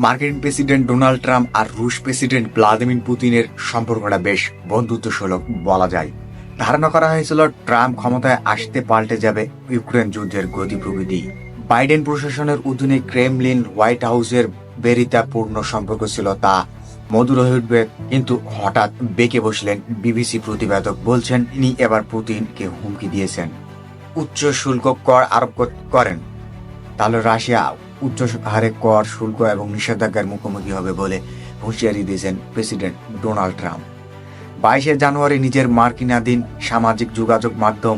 মার্কিন president Donald Trump আর রুশ president Vladimir পুতিনের সম্পর্কটা বেশ বন্ধুত্বসুলভ বলা যায়। ধারণা করা হয়েছিল ট্রাম্প ক্ষমতায় আসতে পাল্টে যাবে ইউক্রেন যুদ্ধের গতি প্রকৃতি। বাইডেন প্রশাসনের অধীনে ক্রেমলিন হোয়াইট হাউসের বেরিতাপূর্ণ সম্পর্ক ছিল তা মধুর হয়ে উঠবে, কিন্তু হঠাৎ বেঁকে বসলেন বিবিসি প্রতিবেদক। বলছেন তিনি এবার পুতিনকে হুমকি দিয়েছেন উচ্চ শুল্ক কর আরোপ করেন, তাহলে রাশিয়া উচ্চ হারে কর, শুল্ক এবং নিষেধাজ্ঞার মুখোমুখি হবে বলে হুঁশিয়ারি দিয়েছেন প্রেসিডেন্ট ডোনাল্ড ট্রাম্প। 22 জানুয়ারি নিজের মার্কিনাধীন সামাজিক যোগাযোগ মাধ্যম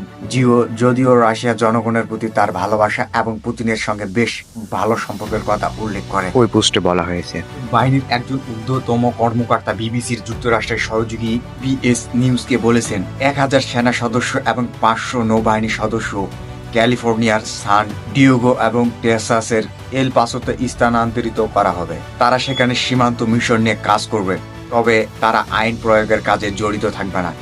যদিও রাশিয়া জনগণের প্রতি তার ভালোবাসা এবং পুতিনের সঙ্গে বেশ ভালো সম্পর্কের কথা উল্লেখ করে ওই পোস্টে বলা হয়েছে। বাহিনীর একজন ঊর্ধ্বতম কর্মকর্তা বিবিসির যুক্তরাষ্ট্রের সহযোগী বিএস নিউজকে বলেছেন 1000 সেনা সদস্য এবং 500 নৌবাহিনী সদস্য ক্যালিফোর্নিয়ার সান ডিয়েগো এবং টেক্সাসের এল পাসোতে স্থানান্তরিত করা হবে। তারা সেখানে সীমান্ত মিশন নিয়ে কাজ করবে, তবে তারা আইন প্রয়োগের কাজে জড়িত থাকবে না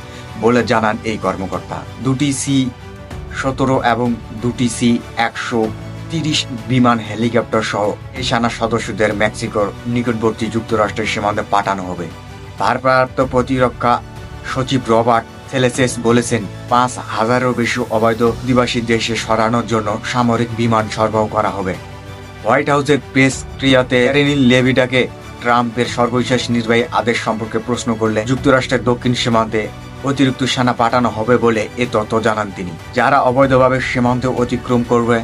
বলে জানান এই কর্মকর্তা। দুটি C-17 এবং দুটি C-130 বিমান, হেলিকপ্টার সহ এই সেনা সদস্যদের মেক্সিকোর নিকটবর্তী যুক্তরাষ্ট্রের সীমান্তে পাঠানো হবে। ভারপ্রাপ্ত প্রতিরক্ষা সচিব রবার্ট সেলেসেস বলেছেন 5000-এরও বেশি অবৈধ অধিবাসী দেশে সরানোর জন্য সামরিক বিমান সরবরাহ করা হবে। হোয়াইট হাউসের প্রেস ক্রিয়াতে রেনিল লেভিডাকে ট্রাম্পের সর্বশেষ নির্বাহী আদেশ সম্পর্কে প্রশ্ন করলে যুক্তরাষ্ট্রের দক্ষিণ সীমান্তে অতিরিক্ত সেনা পাঠানো হবে বলে এ তথ্য জানান তিনি। যারা অবৈধভাবে সীমান্ত অতিক্রম করবে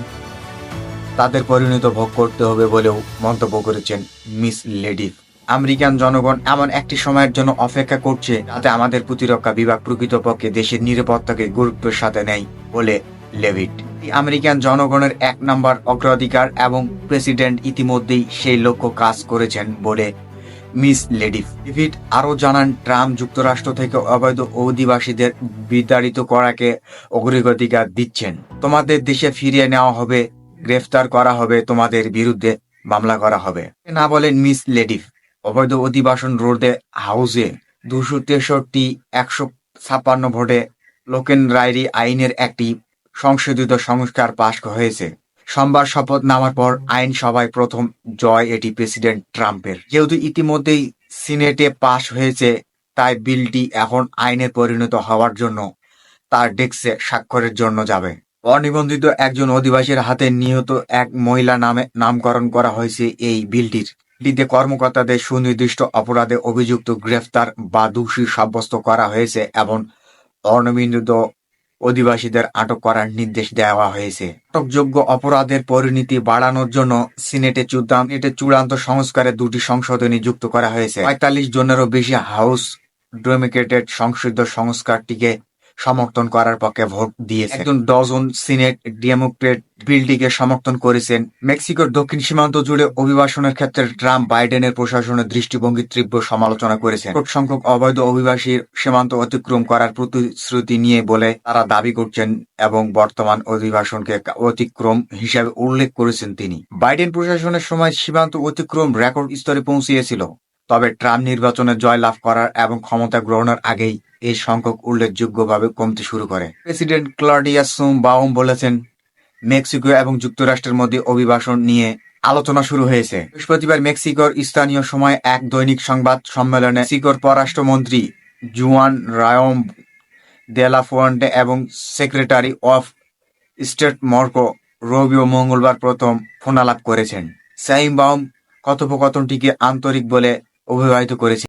তাদের পরিণত ভোগ করতে হবে বলেও মন্তব্য করেছেন মিস লেডিভ। আমেরিকান জনগণ এমন একটি সময়ের জন্য অপেক্ষা করছে যাতে আমাদের প্রতিরক্ষা বিভাগ প্রকৃতপক্ষে দেশের নিরাপত্তাকে গুরুত্বের সাথে নেয় বলে লেভিট। আমেরিকান জনগণের 1 নম্বর অগ্রাধিকার এবং প্রেসিডেন্ট ইতিমধ্যেই সেই লক্ষ্য কাজ করেছেন বলে মিস লেভিট আরও জানান, ট্রাম্প যুক্তরাষ্ট্র থেকে অবৈধ অধিবাসীদের বিতাড়িত করাকে অগ্রাধিকার দিচ্ছেন। তোমাদের দেশে ফিরিয়ে নেওয়া হবে, গ্রেফতার করা হবে, তোমাদের বিরুদ্ধে মামলা করা হবে না বলেন মিস লেডিভ। অবৈধ অধিবাসন রোধে হাউসে 263-156 ভোটে লোকেনরাইরি আইনের একটি সংশোধিত সংস্কার পাশ হয়েছে। সোমবার শপথ নেওয়ার পর আইনসভায় প্রথম জয় এটি প্রেসিডেন্ট ট্রাম্পের। যেহেতু ইতিমধ্যেই সিনেটে পাশ হয়েছে, তাই বিলটি এখন আইনে পরিণত হওয়ার জন্য তার ডেস্কে স্বাক্ষরের জন্য যাবে। অনিবন্ধিত একজন অধিবাসীর হাতে নিহত এক মহিলা নামে নামকরণ করা হয়েছে এই বিলটির। বিলটিতে কর্মকর্তাদের সুনির্দিষ্ট অপরাধে অভিযুক্ত, গ্রেফতার বা দোষী সাব্যস্ত করা হয়েছে এবং অনিবন্ধিত অধিবাসীদের আটক করার নির্দেশ দেওয়া হয়েছে। আটকযোগ্য অপরাধের পরিণতি বাড়ানোর জন্য সিনেটে চূড়ান্ত সংস্কারে 2টি সংশোধনী যুক্ত করা হয়েছে। 45 জনেরও বেশি হাউস ডেমোক্রেট সংশোধিত সংস্কারটিকে সমর্থন করার পক্ষে ভোট দিয়েছে। 1 ডজন সিনেট ডেমোক্রেট বিলটিকে সমর্থন করেছেন। মেক্সিকোর দক্ষিণ সীমান্ত জুড়ে অভিবাসনের ক্ষেত্রে ট্রাম্প বাইডেনের প্রশাসনের দৃষ্টিভঙ্গির তীব্র সমালোচনা করেছেন। ছোট সংখ্যক অবৈধ অভিবাসীর সীমান্ত অতিক্রম করার প্রতিশ্রুতি নিয়ে বলে তারা দাবি করছেন এবং বর্তমান অভিবাসনকে অতিক্রম হিসাবে উল্লেখ করেছেন তিনি। বাইডেন প্রশাসনের সময় সীমান্ত অতিক্রম রেকর্ড স্তরে পৌঁছিয়েছিল, তবে ট্রাম্প নির্বাচনে জয়লাভ করার এবং ক্ষমতা গ্রহণের আগেই এই সংখ্যক উল্লেখযোগ্যভাবে কমতে শুরু করে। প্রেসিডেন্ট ক্লডিয়া শুমবাউম বলেছেন, মেক্সিকো এবং যুক্তরাষ্ট্রের মধ্যে অভিবাসন নিয়ে আলোচনা শুরু হয়েছে। বৃহস্পতিবার মেক্সিকোর স্থানীয় সময় এক দৈনিক সংবাদ সম্মেলনে মেক্সিকোর পররাষ্ট্রমন্ত্রী জুয়ান রায়োম দে লা ফুয়েন্টে এবং secretary of state Marco Rubio মঙ্গলবার প্রথম ফোনালাপ করেছেন। শুমবাউম কথোপকথনটিকে আন্তরিক বলে অভিহিত করেছেন।